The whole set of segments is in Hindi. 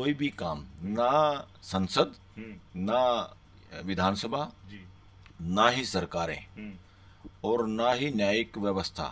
कोई भी काम ना संसद, ना विधानसभा, जी। ना ही सरकारें और ना ही न्यायिक व्यवस्था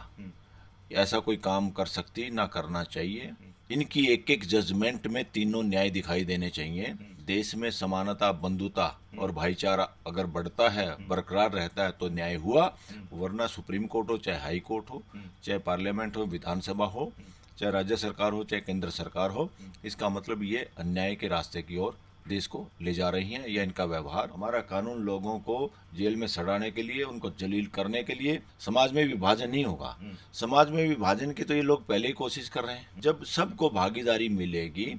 ऐसा कोई काम कर सकती, ना करना चाहिए। इनकी एक एक जजमेंट में तीनों न्याय दिखाई देने चाहिए। देश में समानता, बंधुता और भाईचारा अगर बढ़ता है, बरकरार रहता है तो न्याय हुआ, वरना सुप्रीम कोर्ट हो, चाहे हाई कोर्ट हो, चाहे पार्लियामेंट हो, विधानसभा हो, चाहे राज्य सरकार हो, चाहे केंद्र सरकार हो, इसका मतलब ये अन्याय के रास्ते की ओर देश को ले जा रही हैं। या इनका व्यवहार, हमारा कानून लोगों को जेल में सड़ाने के लिए, उनको जलील करने के लिए, समाज में विभाजन नहीं होगा। समाज में विभाजन की तो ये लोग पहले ही कोशिश कर रहे हैं। जब सबको भागीदारी मिलेगी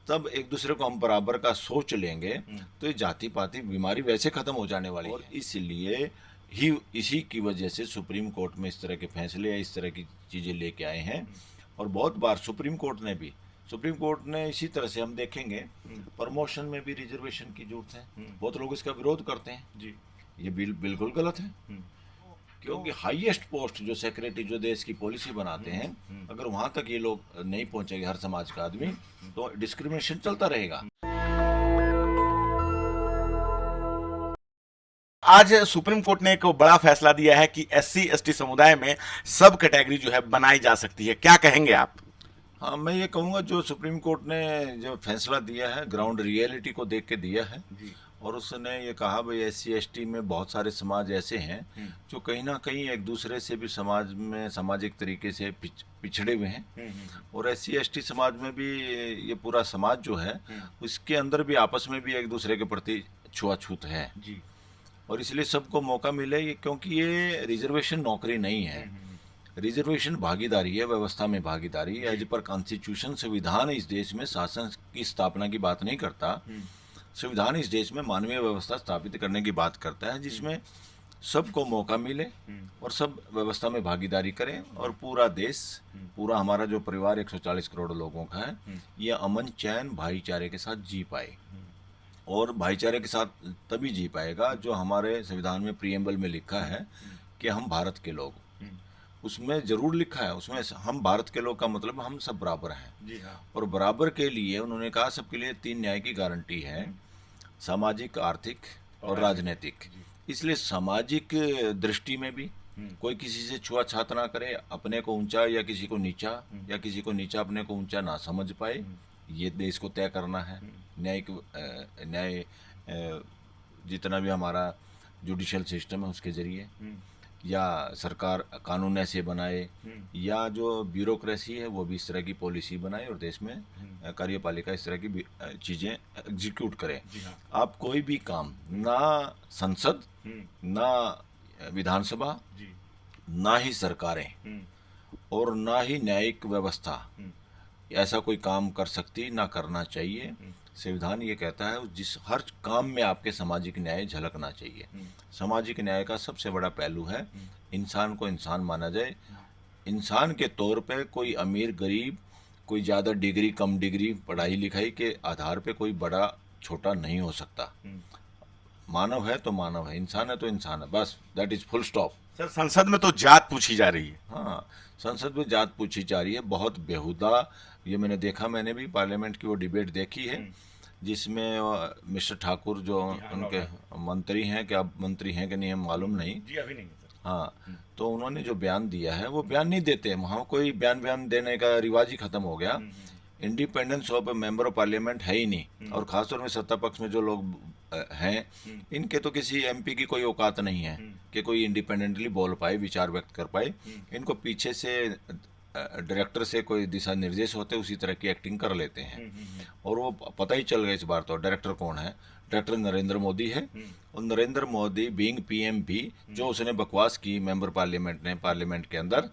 तब एक दूसरे को हम बराबर का सोच लेंगे तो ये जाति पाति बीमारी वैसे खत्म हो जाने वाली है। इसलिए ही इसी की वजह से सुप्रीम कोर्ट में इस तरह के फैसले या इस तरह की चीजें लेके आए हैं। और बहुत बार सुप्रीम कोर्ट ने इसी तरह से, हम देखेंगे प्रमोशन में भी रिजर्वेशन की जरूरत है, बहुत लोग इसका विरोध करते हैं जी। ये बिल्कुल गलत है, क्योंकि हाईएस्ट पोस्ट जो सेक्रेटरी, जो देश की पॉलिसी बनाते हैं, अगर वहां तक ये लोग नहीं पहुंचेंगे, हर समाज का आदमी, तो डिस्क्रिमिनेशन चलता रहेगा। आज सुप्रीम कोर्ट ने एक बड़ा फैसला दिया है कि एससी एसटी समुदाय में सब कैटेगरी जो है बनाई जा सकती है, क्या कहेंगे आप? हाँ, मैं ये कहूँगा जो सुप्रीम कोर्ट ने जो फैसला दिया है, ग्राउंड रियलिटी को देख के दिया है। और उसने ये कहा भाई एससी एसटी में बहुत सारे समाज ऐसे हैं जो कहीं ना कहीं एक दूसरे से भी समाज में सामाजिक तरीके से पिछड़े हुए हैं। और एससी एसटी समाज में भी ये पूरा समाज जो है, उसके अंदर भी आपस में भी एक दूसरे के प्रति छुआछूत है जी। और इसलिए सबको मौका मिले, क्योंकि ये रिजर्वेशन नौकरी नहीं है, रिजर्वेशन भागीदारी है, व्यवस्था में भागीदारी। एज पर कॉन्स्टिट्यूशन, संविधान इस देश में शासन की स्थापना की बात नहीं करता। संविधान इस देश में मानवीय व्यवस्था स्थापित करने की बात करता है, जिसमें सबको मौका मिले और सब व्यवस्था में भागीदारी करें, और पूरा देश, पूरा हमारा जो परिवार 140 करोड़ लोगों का है, ये अमन चैन भाईचारे के साथ जी पाए। और भाईचारे के साथ तभी जी पाएगा जो हमारे संविधान में प्रीएम्बल में लिखा है कि हम भारत के लोग, उसमें जरूर लिखा है, उसमें हम भारत के लोग का मतलब हम सब बराबर हैं जी। हाँ। और बराबर के लिए उन्होंने कहा सबके लिए 3 न्याय की गारंटी है, सामाजिक, आर्थिक और राजनीतिक। इसलिए सामाजिक दृष्टि में भी कोई किसी से छुआछात ना करे, अपने को ऊंचा या किसी को नीचा, या किसी को नीचा अपने को ऊंचा ना समझ पाए, ये देश को तय करना है। न्याय जितना भी हमारा जुडिशियल सिस्टम है उसके जरिए, या सरकार कानून ऐसे बनाए, या जो ब्यूरोक्रेसी है वो भी इस तरह की पॉलिसी बनाए, और देश में कार्यपालिका इस तरह की चीजें एग्जीक्यूट करे। हाँ। आप कोई भी काम, ना संसद, ना विधानसभा, ना ही सरकारें और ना ही न्यायिक व्यवस्था ऐसा कोई काम कर सकती, ना करना चाहिए। संविधान ये कहता है जिस हर काम में आपके सामाजिक न्याय झलकना चाहिए। सामाजिक न्याय का सबसे बड़ा पहलू है इंसान को इंसान माना जाए। इंसान के तौर पे कोई अमीर गरीब, कोई ज़्यादा डिग्री कम डिग्री, पढ़ाई लिखाई के आधार पे कोई बड़ा छोटा नहीं हो सकता। मानव है तो मानव है, इंसान है तो इंसान है, बस, that is full stop. Sir, संसद में तो जात पूछी जा रही है। हाँ, संसद में जात पूछी जा रही है, बहुत बेहुदा। ये मैंने देखा, मैंने भी पार्लियामेंट की वो डिबेट देखी है, जिसमें मिस्टर ठाकुर जो उनके मंत्री हैं, क्या मंत्री हैं कि नहीं है मालूम नहीं जी, अभी नहीं सर। हाँ, तो उन्होंने जो बयान दिया है वो बयान नहीं देते, वहाँ कोई बयान देने का रिवाज ही खत्म हो गया। Independence of member of parliament है ही नहीं। और खासतौर में सत्ता पक्ष में जो लोग हैं, इनके तो किसी एमपी की कोई औकात नहीं है कि कोई इंडिपेंडेंटली बोल पाए, विचार व्यक्त कर पाए। इनको पीछे से डायरेक्टर से कोई दिशा निर्देश होते, उसी तरह की एक्टिंग कर लेते हैं। और वो पता ही चल गया इस बार तो डायरेक्टर कौन है, डायरेक्टर नरेंद्र मोदी है। और नरेंद्र मोदी बीइंग पीएम भी, जो उसने बकवास की मेंबर पार्लियामेंट ने पार्लियामेंट के अंदर,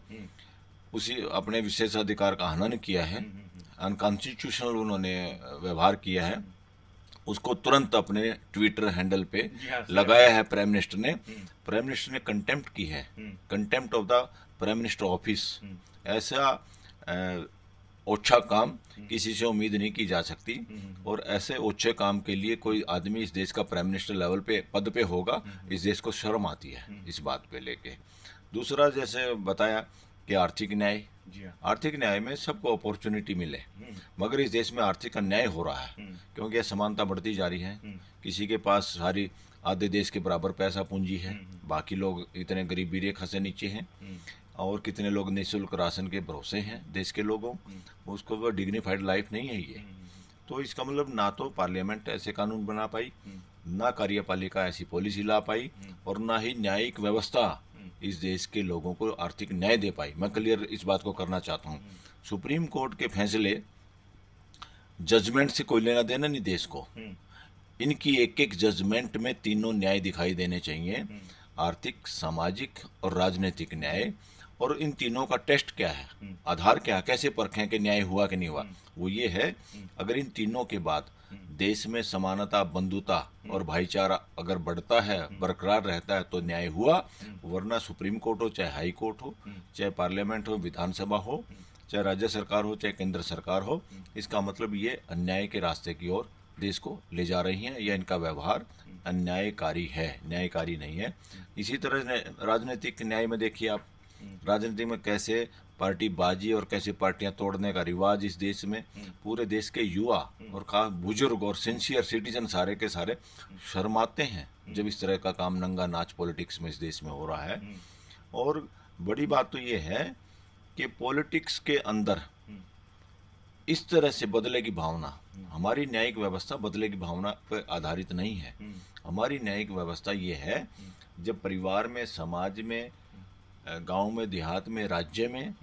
उसी अपने विशेषाधिकार का हनन किया है, अनकॉन्स्टिट्यूशनल उन्होंने व्यवहार किया है, उसको तुरंत अपने ट्विटर हैंडल पे लगाया है प्राइम मिनिस्टर ने। प्राइम मिनिस्टर ने कंटेम्प्ट की है, contempt of the prime minister office. ऐसा ओछा काम किसी से उम्मीद नहीं की जा सकती, और ऐसे ओछे काम के लिए कोई आदमी इस देश का प्राइम मिनिस्टर लेवल पे पद पे होगा, इस देश को शर्म आती है इस बात पे लेके। दूसरा, जैसे बताया कि आर्थिक न्याय, जी हाँ। आर्थिक न्याय में सबको अपॉर्चुनिटी मिले, मगर इस देश में आर्थिक अन्याय हो रहा है क्योंकि असमानता बढ़ती जा रही है। किसी के पास सारी आधे देश के बराबर पैसा पूंजी है, बाकी लोग इतने गरीबी रेखा से नीचे हैं, और कितने लोग निःशुल्क राशन के भरोसे हैं देश के लोगों, उसको वो डिग्निफाइड लाइफ नहीं है ये। तो इसका मतलब ना तो पार्लियामेंट ऐसे कानून बना पाई, ना कार्यपालिका ऐसी पॉलिसी ला पाई, और ना ही न्यायिक व्यवस्था इस देश के लोगों को आर्थिक न्याय दे पाई। मैं क्लियर इस बात को करना चाहता हूँ। सुप्रीम कोर्ट के फैसले जजमेंट से कोई लेना देना नहीं देश को। इनकी एक एक जजमेंट में तीनों न्याय दिखाई देने चाहिए, आर्थिक, सामाजिक और राजनीतिक न्याय। और इन तीनों का टेस्ट क्या है, आधार क्या है, कैसे परखें कि न्याय हुआ कि नहीं हुआ। वो ये है, अगर इन तीनों के बाद देश में समानता, बंधुता और भाईचारा अगर बढ़ता है, बरकरार रहता है, तो न्याय हुआ। वरना सुप्रीम कोर्ट हो, चाहे हाई कोर्ट हो, चाहे पार्लियामेंट हो, विधानसभा हो, चाहे राज्य सरकार हो, चाहे केंद्र सरकार हो, इसका मतलब ये अन्याय के रास्ते की ओर देश को ले जा रही हैं, या इनका व्यवहार अन्यायकारी है, न्यायकारी नहीं है। इसी तरह राजनीतिक न्याय में देखिए आप, राजनीति में कैसे पार्टी बाजी और कैसे पार्टियां तोड़ने का रिवाज इस देश में। पूरे देश के युवा और खास बुजुर्ग और सिंसियर सिटीजन सारे के सारे शर्माते हैं जब इस तरह का काम नंगा नाच पॉलिटिक्स में इस देश में हो रहा है। और बड़ी बात तो ये है कि पॉलिटिक्स के अंदर इस तरह से बदले की भावना, हमारी न्यायिक व्यवस्था बदले की भावना पर आधारित नहीं है। हमारी न्यायिक व्यवस्था ये है, जब परिवार में, समाज में, गांव में, देहात में, राज्य में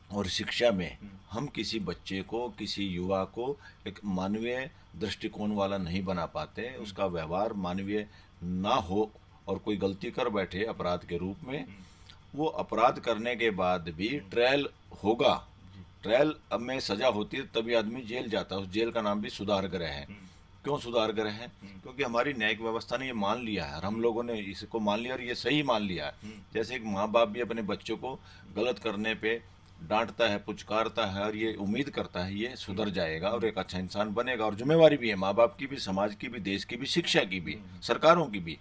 और शिक्षा में हम किसी बच्चे को, किसी युवा को एक मानवीय दृष्टिकोण वाला नहीं बना पाते, उसका व्यवहार मानवीय ना हो और कोई गलती कर बैठे अपराध के रूप में, वो अपराध करने के बाद भी ट्रायल होगा, ट्रायल में सजा होती है, तभी आदमी जेल जाता है। उस जेल का नाम भी सुधार गृह है। क्यों सुधार गृह है? क्योंकि हमारी न्यायिक व्यवस्था ने ये मान लिया है और हम लोगों ने इसको मान लिया और ये सही मान लिया है। जैसे एक माँ बाप भी अपने बच्चों को गलत करने पे डांटता है, पुचकारता है और ये उम्मीद करता है ये सुधर जाएगा और एक अच्छा इंसान बनेगा। और जिम्मेवारी भी है माँ बाप की भी, समाज की भी, देश की भी, शिक्षा की भी, सरकारों की भी।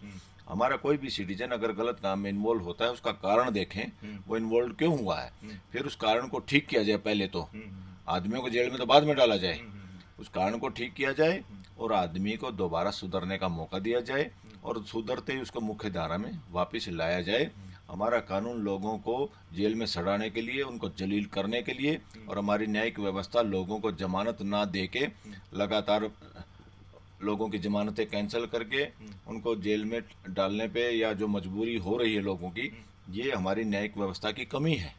हमारा कोई भी सिटीजन अगर गलत काम में इन्वॉल्व होता है, उसका कारण देखें, वो इन्वॉल्व क्यों हुआ है, फिर उस कारण को ठीक किया जाए। पहले तो आदमियों को जेल में तो बाद में डाला जाए, उस कारण को ठीक किया जाए और आदमी को दोबारा सुधरने का मौका दिया जाए और सुधरते ही उसको मुख्य धारा में वापस लाया जाए। हमारा कानून लोगों को जेल में सड़ाने के लिए, उनको जलील करने के लिए, और हमारी न्यायिक व्यवस्था लोगों को जमानत ना दे के लगातार लोगों की जमानतें कैंसिल करके उनको जेल में डालने पे, या जो मजबूरी हो रही है लोगों की, ये हमारी न्यायिक व्यवस्था की कमी है।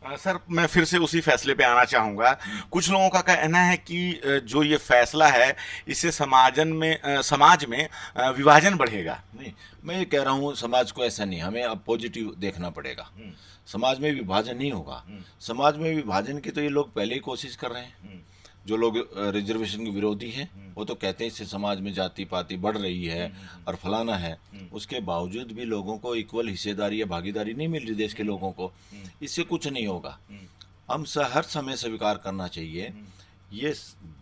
सर, मैं फिर से उसी फैसले पे आना चाहूँगा। कुछ लोगों का कहना है कि जो ये फैसला है, इससे समाज में विभाजन बढ़ेगा। नहीं, मैं ये कह रहा हूँ समाज को ऐसा नहीं, हमें अब पॉजिटिव देखना पड़ेगा। समाज में विभाजन नहीं होगा। समाज में विभाजन की तो ये लोग पहले ही कोशिश कर रहे हैं। जो लोग रिजर्वेशन के विरोधी हैं वो तो कहते हैं इससे समाज में जाति पाति बढ़ रही है और फलाना है। उसके बावजूद भी लोगों को इक्वल हिस्सेदारी या भागीदारी नहीं मिल रही देश के लोगों को। इससे कुछ नहीं होगा। हम हर समय स्वीकार करना चाहिए, ये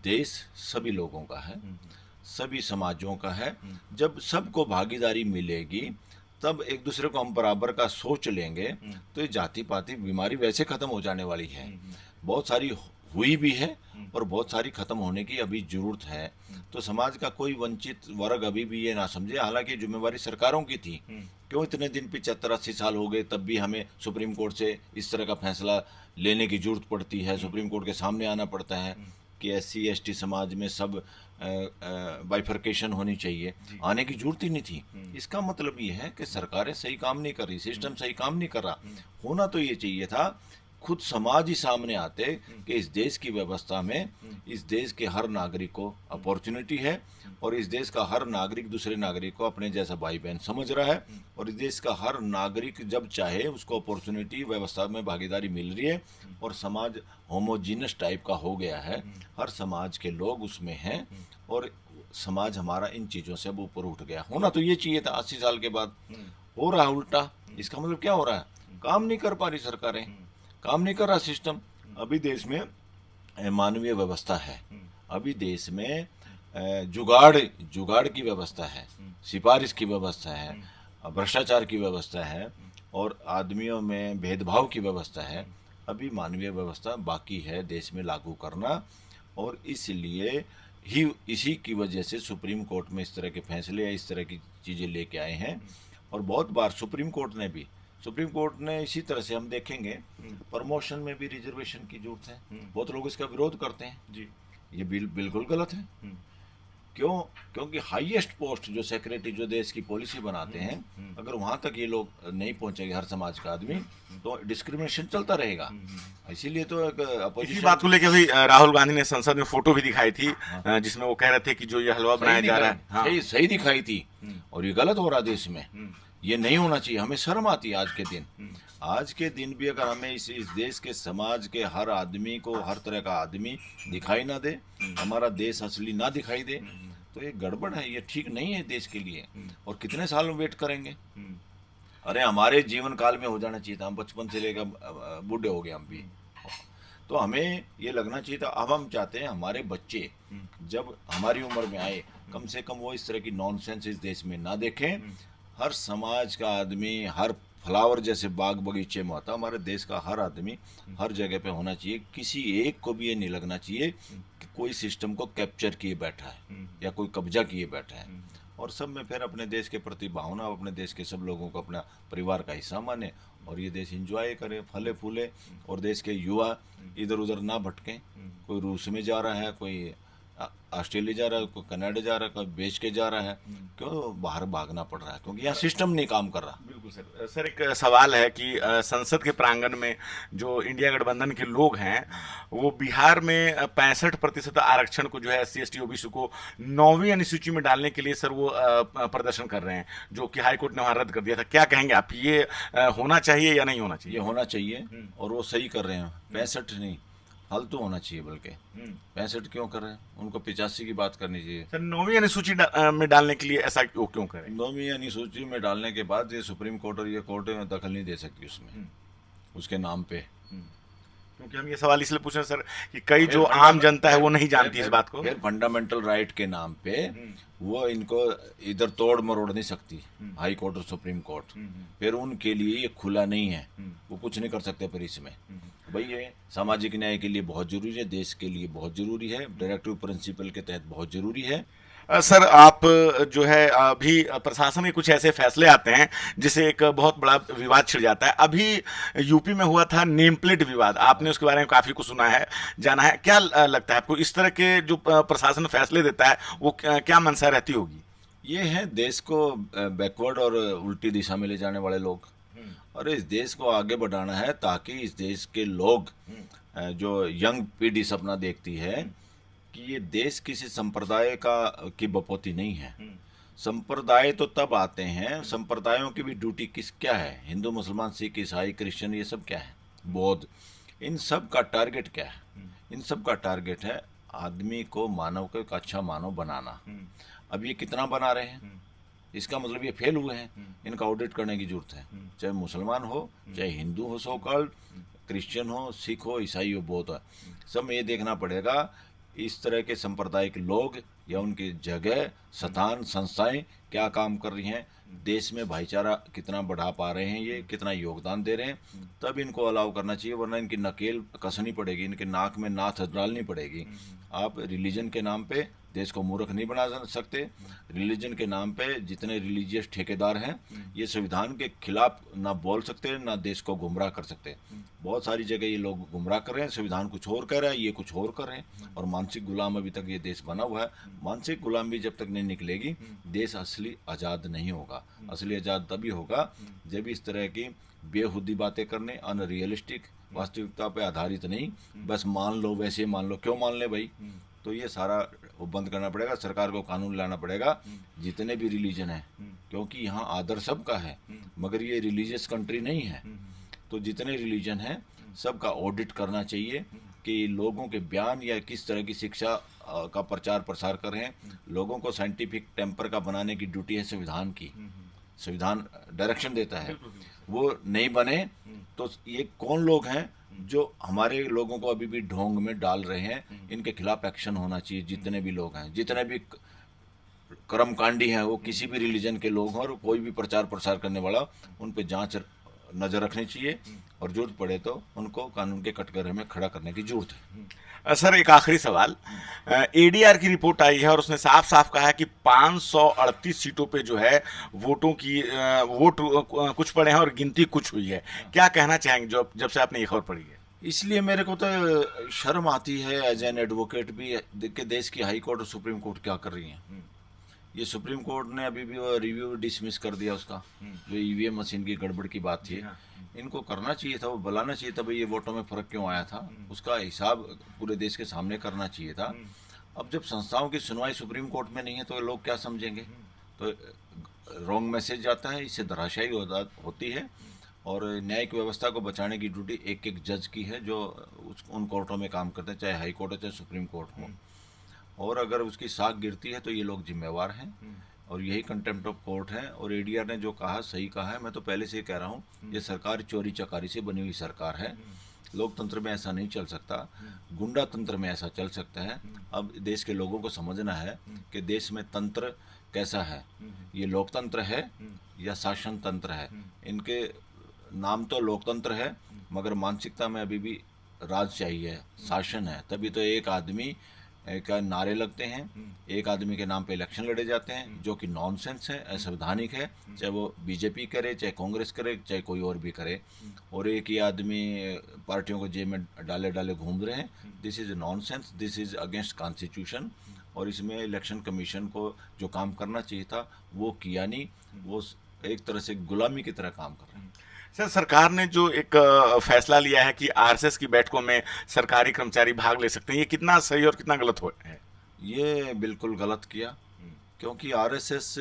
देश सभी लोगों का है, सभी समाजों का है। जब सबको भागीदारी मिलेगी तब एक दूसरे को हम बराबर का सोच लेंगे तो ये जाति पाति बीमारी वैसे खत्म हो जाने वाली है। बहुत सारी हुई भी है और बहुत सारी खत्म होने की अभी जरूरत है। तो समाज का कोई वंचित वर्ग अभी भी ये ना समझे, हालांकि जिम्मेवारी सरकारों की थी। क्यों इतने दिन 75-80 साल हो गए तब भी हमें सुप्रीम कोर्ट से इस तरह का फैसला लेने की जरूरत पड़ती है, सुप्रीम कोर्ट के सामने आना पड़ता है कि SC/ST समाज में सब बाइफर्केशन होनी चाहिए। आने की जरूरत ही नहीं थी। इसका मतलब ये है कि सरकारें सही काम नहीं कर रही, सिस्टम सही काम नहीं कर रहा। होना तो ये चाहिए था खुद समाज ही सामने आते कि इस देश की व्यवस्था में इस देश के हर नागरिक को अपॉर्चुनिटी है और इस देश का हर नागरिक दूसरे नागरिक को अपने जैसा भाई बहन समझ रहा है और इस देश का हर नागरिक जब चाहे उसको अपॉर्चुनिटी, व्यवस्था में भागीदारी मिल रही है और समाज होमोजीनस टाइप का हो गया है। हर समाज के लोग उसमें हैं और समाज हमारा इन चीज़ों से अब ऊपर उठ गया। होना तो ये चाहिए था। 80 साल के बाद हो रहा है उल्टा। इसका मतलब क्या हो रहा है? काम नहीं कर पा रही सरकारें, काम नहीं कर रहा सिस्टम। अभी देश में मानवीय व्यवस्था है, अभी देश में जुगाड़ की व्यवस्था है, सिफारिश की व्यवस्था है, भ्रष्टाचार की व्यवस्था है और आदमियों में भेदभाव की व्यवस्था है। अभी मानवीय व्यवस्था बाकी है देश में लागू करना, और इसलिए ही इसी की वजह से सुप्रीम कोर्ट में इस तरह के फैसले या इस तरह की चीज़ें लेके आए हैं। और बहुत बार सुप्रीम कोर्ट ने इसी तरह से हम देखेंगे प्रमोशन में भी रिजर्वेशन की जरूरत है। बहुत लोग इसका विरोध करते हैं जी। ये बिल्कुल गलत है। क्यों? क्योंकि हाईएस्ट पोस्ट जो सेक्रेटरी जो देश की पॉलिसी बनाते हैं, अगर वहां तक ये लोग नहीं पहुंचेंगे हर समाज का आदमी, तो डिस्क्रिमिनेशन चलता रहेगा। इसीलिए तो एक इसी अपोजिशन बात को लेकर भी राहुल गांधी ने संसद में फोटो भी दिखाई थी, जिसमें वो कह रहे थे कि जो ये हलवा बनाया जा रहा है, हाँ। सही दिखाई थी, और ये गलत हो रहा देश में। ये नहीं होना चाहिए। हमें शर्म आती है आज के दिन भी अगर हमें इस देश के समाज के हर आदमी को, हर तरह का आदमी दिखाई ना दे, हमारा देश असली ना दिखाई दे, तो ये गड़बड़ है, ये ठीक नहीं है देश के लिए। और कितने साल में वेट करेंगे? अरे हमारे जीवन काल में हो जाना चाहिए था, हम बचपन से लेकर बूढ़े हो गए हम भी। तो हमें ये लगना चाहिए था। अब हम चाहते हैं हमारे बच्चे जब हमारी उम्र में आए, कम से कम वो इस तरह की नॉनसेंस इस देश में ना देखें। हर समाज का आदमी हर फ्लावर जैसे बाग बगीचे में होता, हमारे देश का हर आदमी हर जगह पे होना चाहिए। किसी एक को भी ये नहीं लगना चाहिए कि कोई सिस्टम को कैप्चर किए बैठा है या कोई कब्जा किए बैठा है। और सब में फिर अपने देश के प्रति भावना, अपने देश के सब लोगों को अपना परिवार का हिस्सा माने, और ये देश एंजॉय करे, फले फूले, और देश के युवा इधर उधर ना भटकें। कोई रूस में जा रहा है, कोई ऑस्ट्रेलिया जा रहा है, कोई कनाडा जा रहा है, कोई बेच के जा रहा है। क्यों बाहर भागना पड़ रहा है? क्योंकि यहाँ सिस्टम नहीं काम कर रहा। बिल्कुल सर। सर एक सवाल है कि संसद के प्रांगण में जो इंडिया गठबंधन के लोग हैं, वो बिहार में 65% आरक्षण को जो है SC ST OBC को 9वीं अनुसूची में डालने के लिए सर वो प्रदर्शन कर रहे हैं, जो कि हाईकोर्ट ने वहां रद्द कर दिया था। क्या कहेंगे आप, ये होना चाहिए या नहीं होना चाहिए? ये होना चाहिए, और वो सही कर रहे हैं। 65 नहीं, फालतू होना चाहिए, बल्कि 65 क्यों कर रहे हैं? उनको 85 की बात करनी चाहिए। सर 9वीं अनुसूची में डालने के लिए ऐसा क्यों करें? 9वीं अनुसूची में डालने के बाद ये सुप्रीम कोर्ट और ये कोर्ट में दखल नहीं दे सकती उसमें, उसके नाम पे। क्योंकि हम ये सवाल इसलिए पूछ रहे हैं सर कि कई जो आम जनता है वो नहीं जानती इस बात को। फिर फंडामेंटल राइट के नाम पे वो इनको इधर तोड़ मरोड़ नहीं सकती हाई कोर्ट और सुप्रीम कोर्ट। फिर उनके लिए ये खुला नहीं है, वो कुछ नहीं कर सकते। फिर इसमें भाई ये सामाजिक न्याय के लिए बहुत जरूरी है, देश के लिए बहुत जरूरी है, डायरेक्टिव प्रिंसिपल के तहत बहुत जरूरी है। सर आप जो है अभी प्रशासन के कुछ ऐसे फैसले आते हैं जिससे एक बहुत बड़ा विवाद छिड़ जाता है। अभी यूपी में हुआ था नेम प्लेट विवाद, आपने उसके बारे में काफी कुछ सुना है, जाना है। क्या लगता है आपको, इस तरह के जो प्रशासन फैसले देता है वो क्या मंशा रहती होगी? ये है देश को बैकवर्ड और उल्टी दिशा में ले जाने वाले लोग, और इस देश को आगे बढ़ाना है ताकि इस देश के लोग, जो यंग पीढ़ी सपना देखती है कि ये देश किसी संप्रदाय की बपौती नहीं है। संप्रदाय तो तब आते हैं, संप्रदायों की भी ड्यूटी क्या है? हिंदू, मुसलमान, सिख, ईसाई, क्रिश्चियन, ये सब क्या है? बौद्ध, इन सब का टारगेट क्या है? इन सब का टारगेट है आदमी को, मानव को एक अच्छा मानव बनाना। अब ये कितना बना रहे हैं? इसका मतलब ये फेल हुए हैं, इनका ऑडिट करने की जरूरत है। चाहे मुसलमान हो, चाहे हिंदू हो, सो कॉल्ड क्रिश्चियन हो, सिख हो, ईसाई हो, बौद्ध हो, सब में ये देखना पड़ेगा इस तरह के सांप्रदायिक लोग या उनकी जगह स्थान संस्थाएं क्या काम कर रही हैं, देश में भाईचारा कितना बढ़ा पा रहे हैं, ये कितना योगदान दे रहे हैं, तब इनको अलाउ करना चाहिए। वरना इनकी नकेल कसनी पड़ेगी, इनके नाक में नाथ डालनी पड़ेगी। आप रिलीजन के नाम पे देश को मूर्ख नहीं बना सकते। रिलीजन के नाम पे जितने रिलीजियस ठेकेदार हैं, ये संविधान के खिलाफ ना बोल सकते, ना देश को गुमराह कर सकते। बहुत सारी जगह ये लोग गुमराह कर रहे हैं, संविधान कुछ और कह रहा है, ये कुछ और कर रहे हैं, और मानसिक गुलाम अभी तक ये देश बना हुआ है। मानसिक गुलामी जब तक नहीं निकलेगी, देश असली आज़ाद नहीं होगा। असली आज़ाद तभी होगा जब इस तरह की बेहुदी बातें करने, अनरियलिस्टिक, वास्तविकता पे आधारित नहीं, बस मान लो, वैसे मान लो, क्यों मान ले भाई? तो ये सारा वो बंद करना पड़ेगा, सरकार को कानून लाना पड़ेगा जितने भी रिलीजन है, क्योंकि यहाँ आदर सबका है, मगर ये रिलीजियस कंट्री नहीं है। तो जितने रिलीजन हैं सबका ऑडिट करना चाहिए कि लोगों के बयान या किस तरह की शिक्षा का प्रचार प्रसार कर रहे हैं। लोगों को साइंटिफिक टेम्पर का बनाने की ड्यूटी है संविधान की, संविधान डायरेक्शन देता है, वो नहीं बने तो ये कौन लोग हैं जो हमारे लोगों को अभी भी ढोंग में डाल रहे हैं? इनके खिलाफ एक्शन होना चाहिए। जितने भी लोग हैं, जितने भी कर्मकांडी हैं, वो किसी भी रिलीजन के लोग हों और कोई भी प्रचार प्रसार करने वाला, उन पे जांच नज़र रखनी चाहिए और जरूरत पड़े तो उनको कानून के कटघरे में खड़ा करने की जरूरत है। सर एक आखिरी सवाल, एडीआर की रिपोर्ट आई है और उसने साफ साफ कहा है कि 538 सीटों पे जो है वोटों की वोट कुछ पड़े हैं और गिनती कुछ हुई है। क्या कहना चाहेंगे जब से आपने ये खबर पढ़ी है? इसलिए मेरे को तो शर्म आती है एज एन एडवोकेट भी कि देश की हाई कोर्ट और सुप्रीम कोर्ट क्या कर रही हैं। ये सुप्रीम कोर्ट ने अभी भी वो रिव्यू डिसमिस कर दिया उसका, जो ईवीएम मशीन की गड़बड़ की बात थी। इनको करना चाहिए था, वो बुलाना चाहिए था भाई ये वोटों में फर्क क्यों आया था, उसका हिसाब पूरे देश के सामने करना चाहिए था। अब जब संस्थाओं की सुनवाई सुप्रीम कोर्ट में नहीं है तो लोग क्या समझेंगे? तो रॉन्ग मैसेज जाता है, इससे धराशायी होती है और न्यायिक व्यवस्था को बचाने की ड्यूटी एक एक जज की है जो उन कोर्टों में काम करते हैं, चाहे हाई कोर्ट हो चाहे सुप्रीम कोर्ट हो। और अगर उसकी साख गिरती है तो ये लोग जिम्मेवार हैं और यही कंटेम्प्ट ऑफ कोर्ट है। और एडीआर ने जो कहा सही कहा है। मैं तो पहले से ही कह रहा हूँ, ये सरकार चोरी चकारी से बनी हुई सरकार है। लोकतंत्र में ऐसा नहीं चल सकता, गुंडा तंत्र में ऐसा चल सकता है। अब देश के लोगों को समझना है कि देश में तंत्र कैसा है, ये लोकतंत्र है या शासन तंत्र है। इनके नाम तो लोकतंत्र है मगर मानसिकता में अभी भी राज चाहिए, शासन है। तभी तो एक आदमी का नारे लगते हैं, एक आदमी के नाम पे इलेक्शन लड़े जाते हैं, जो कि नॉनसेंस है, असंवैधानिक है। चाहे वो बीजेपी करे, चाहे कांग्रेस करे, चाहे कोई और भी करे। और एक ही आदमी पार्टियों को जेब में डाले डाले घूम रहे हैं। This is nonsense, this is against constitution. और इसमें इलेक्शन कमीशन को जो काम करना चाहिए था वो किया नहीं, वो एक तरह से गुलामी की तरह काम कर रहे हैं। सर सरकार ने जो एक फैसला लिया है कि आरएसएस की बैठकों में सरकारी कर्मचारी भाग ले सकते हैं, ये कितना सही और कितना गलत है? ये बिल्कुल गलत किया, क्योंकि आरएसएस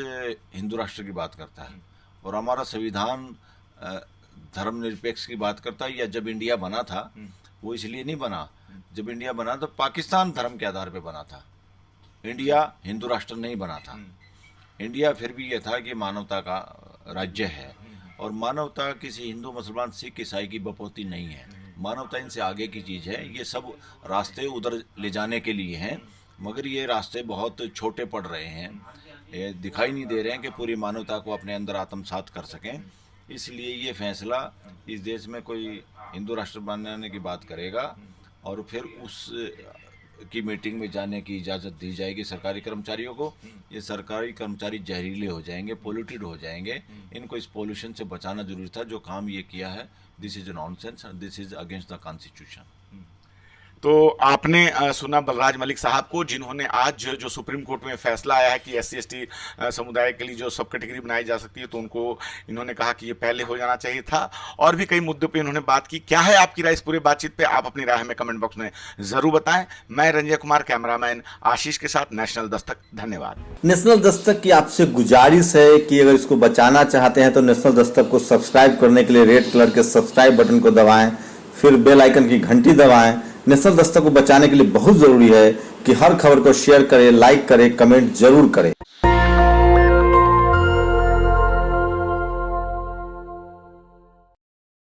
हिंदू राष्ट्र की बात करता है और हमारा संविधान धर्मनिरपेक्ष की बात करता है। या जब इंडिया बना था वो इसलिए नहीं बना, जब इंडिया बना तो पाकिस्तान धर्म के आधार पर बना था, इंडिया हिंदू राष्ट्र नहीं बना था। इंडिया फिर भी ये था कि मानवता का राज्य है और मानवता किसी हिंदू मुसलमान सिख ईसाई की बपोती नहीं है। मानवता इनसे आगे की चीज़ है। ये सब रास्ते उधर ले जाने के लिए हैं मगर ये रास्ते बहुत छोटे पड़ रहे हैं, ये दिखाई नहीं दे रहे हैं कि पूरी मानवता को अपने अंदर आत्मसात कर सकें। इसलिए ये फैसला इस देश में कोई हिंदू राष्ट्र बनाने की बात करेगा और फिर उस की मीटिंग में जाने की इजाज़त दी जाएगी सरकारी कर्मचारियों को। ये सरकारी कर्मचारी जहरीले हो जाएंगे, पोल्यूटेड हो जाएंगे। इनको इस पोल्यूशन से बचाना जरूरी था। जो काम ये किया है, this is nonsense, this is against the constitution. तो आपने सुना बलराज मलिक साहब को, जिन्होंने आज जो सुप्रीम कोर्ट में फैसला आया है कि SC/ST समुदाय के लिए जो सब कैटेगरी बनाई जा सकती है, तो उनको इन्होंने कहा कि ये पहले हो जाना चाहिए था। और भी कई मुद्दों पे इन्होंने बात की। क्या है आपकी राय इस पूरे बातचीत पे? आप अपनी राय हमें कमेंट बॉक्स में जरूर बताएं। मैं रंजय कुमार, कैमरामैन आशीष के साथ, नेशनल दस्तक। धन्यवाद। नेशनल दस्तक की आपसे गुजारिश है कि अगर इसको बचाना चाहते हैं तो नेशनल दस्तक को सब्सक्राइब करने के लिए रेड कलर के सब्सक्राइब बटन को दबाएं, फिर बेल आइकन की घंटी दबाएं। नेशनल दस्तक को बचाने के लिए बहुत जरूरी है कि हर खबर को शेयर करें, लाइक करें, कमेंट जरूर करें।